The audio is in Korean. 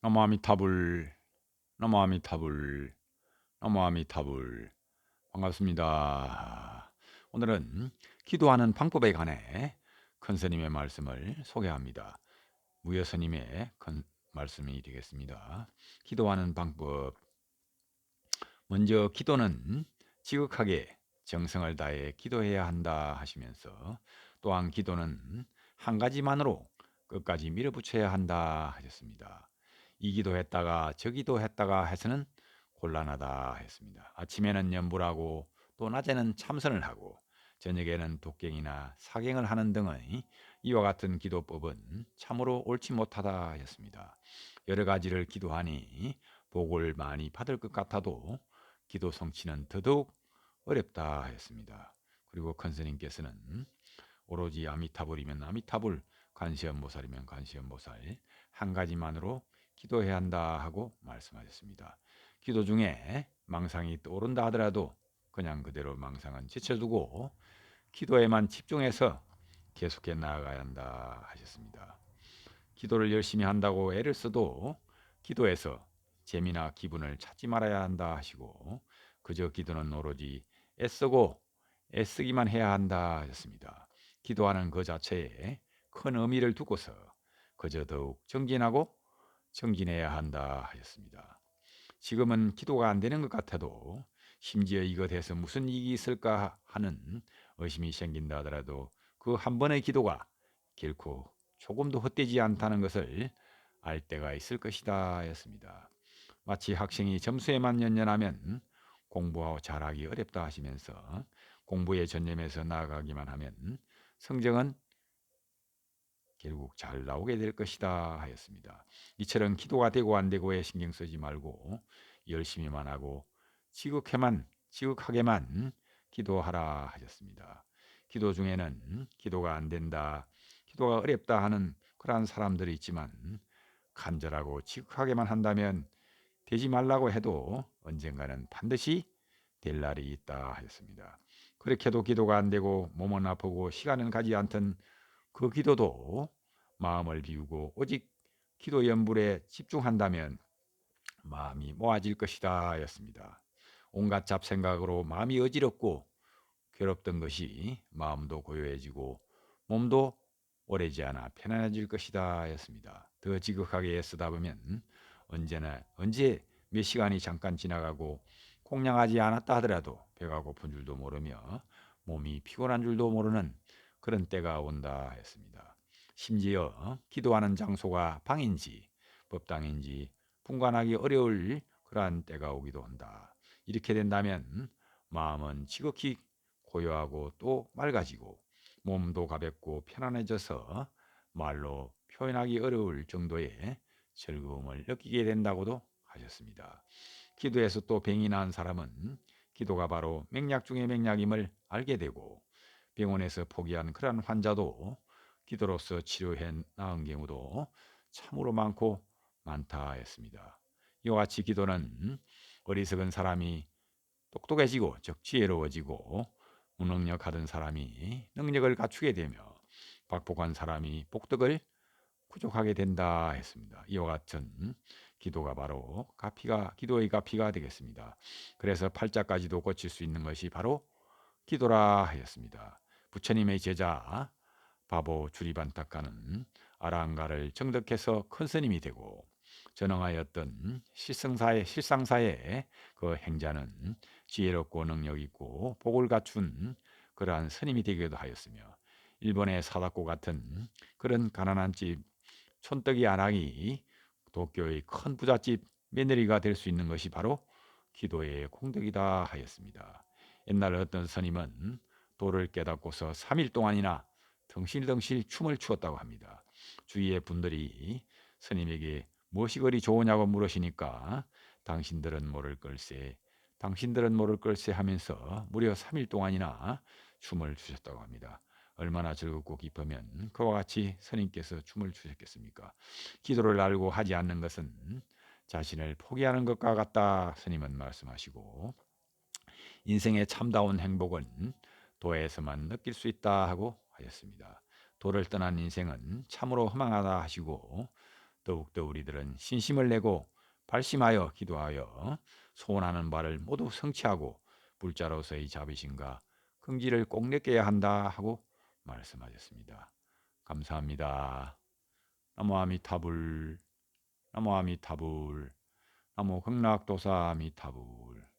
나무아미타불, 나무아미타불, 나무아미타불. 반갑습니다. 오늘은 기도하는 방법에 관해 큰 스님의 말씀을 소개합니다. 무여 스님의 큰 말씀이 되겠습니다. 기도하는 방법. 먼저 기도는 지극하게 정성을 다해 기도해야 한다 하시면서, 또한 기도는 한 가지만으로 끝까지 밀어붙여야 한다 하셨습니다. 이 기도했다가 저 기도했다가 해서는 곤란하다 했습니다. 아침에는 연불하고 또 낮에는 참선을 하고 저녁에는 독경이나 사경을 하는 등의 이와 같은 기도법은 참으로 옳지 못하다 하였습니다. 여러 가지를 기도하니 복을 많이 받을 것 같아도 기도 성취는 더더욱 어렵다 하였습니다. 그리고 큰 스님께서는 오로지 아미타불이면 아미타불, 관세음보살이면 관세음보살 한 가지만으로 기도해야 한다 하고 말씀하셨습니다. 기도 중에 망상이 떠오른다 하더라도 그냥 그대로 망상은 제쳐두고 기도에만 집중해서 계속해 나아가야 한다 하셨습니다. 기도를 열심히 한다고 애를 써도 기도에서 재미나 기분을 찾지 말아야 한다 하시고, 그저 기도는 오로지 애쓰고 애쓰기만 해야 한다 하셨습니다. 기도하는 그 자체에 큰 의미를 두고서 그저 더욱 정진하고 정진해야 한다 하셨습니다. 지금은 기도가 안 되는 것 같아도 심지어 이것에서 무슨 이익이 있을까 하는 의심이 생긴다 하더라도 그 한 번의 기도가 결코 조금도 헛되지 않다는 것을 알 때가 있을 것이다 하였습니다. 마치 학생이 점수에만 연연하면 공부하고 잘하기 어렵다 하시면서, 공부에 전념해서 나아가기만 하면 성적은 결국 잘 나오게 될 것이다 하였습니다. 이처럼 기도가 되고 안 되고에 신경 쓰지 말고 열심히만 하고 지극하게만 기도하라 하셨습니다. 기도 중에는 기도가 안 된다, 기도가 어렵다 하는 그러한 사람들이 있지만, 간절하고 지극하게만 한다면 되지 말라고 해도 언젠가는 반드시 될 날이 있다 하였습니다. 그렇게도 기도가 안 되고 몸은 아프고 시간은 가지 않던 그 기도도 마음을 비우고 오직 기도 연불에 집중한다면 마음이 모아질 것이다 하였습니다. 온갖 잡생각으로 마음이 어지럽고 괴롭던 것이 마음도 고요해지고 몸도 오래지 않아 편안해질 것이다 하였습니다. 더 지극하게 애쓰다 보면 언제 몇 시간이 잠깐 지나가고 공양하지 않았다 하더라도 배가 고픈 줄도 모르며 몸이 피곤한 줄도 모르는 그런 때가 온다 했습니다. 심지어 기도하는 장소가 방인지 법당인지 분간하기 어려울 그러한 때가 오기도 한다. 이렇게 된다면 마음은 지극히 고요하고 또 맑아지고 몸도 가볍고 편안해져서 말로 표현하기 어려울 정도의 즐거움을 느끼게 된다고도 하셨습니다. 기도에서 또 병이 난 사람은 기도가 바로 맥약 중의 맥약임을 알게 되고, 병원에서 포기한 그러한 환자도 기도로서 치료해 나은 경우도 참으로 많다 했습니다. 이와 같이 기도는 어리석은 사람이 똑똑해지고 즉 지혜로워지고, 무능력하던 사람이 능력을 갖추게 되며 박복한 사람이 복덕을 부족하게 된다 했습니다. 이와 같은 기도가 바로 기도의 가피가 되겠습니다. 그래서 팔자까지도 고칠 수 있는 것이 바로 기도라 하였습니다. 부처님의 제자 바보 주리반탁가는 아랑가를 정덕해서 큰 스님이 되고, 전능하였던 실상사의 그 행자는 지혜롭고 능력 있고 복을 갖춘 그러한 스님이 되기도 하였으며, 일본의 사다코 같은 그런 가난한 집 촌떡이 아랑이 도쿄의 큰 부잣집 며느리가 될 수 있는 것이 바로 기도의功德이다 하였습니다. 옛날 어떤 스님은 도를 깨닫고서 3일 동안이나 덩실덩실 춤을 추었다고 합니다. 주위의 분들이 스님에게 무엇이 그리 좋으냐고 물으시니까 당신들은 모를 걸세 하면서 무려 3일 동안이나 춤을 추셨다고 합니다. 얼마나 즐겁고 기쁘면 그와 같이 스님께서 춤을 추셨겠습니까? 기도를 알고 하지 않는 것은 자신을 포기하는 것과 같다 스님은 말씀하시고, 인생의 참다운 행복은 도에서만 느낄 수 있다 하고 하였습니다. 도를 떠난 인생은 참으로 허망하다 하시고, 더욱더 우리들은 신심을 내고 발심하여 기도하여 소원하는 바를 모두 성취하고 불자로서의 자비심과 긍지를 꼭 느껴야 한다 하고 말씀하셨습니다. 감사합니다. 나무 아미타불, 나무 아미타불, 나무 극락도사 아미타불.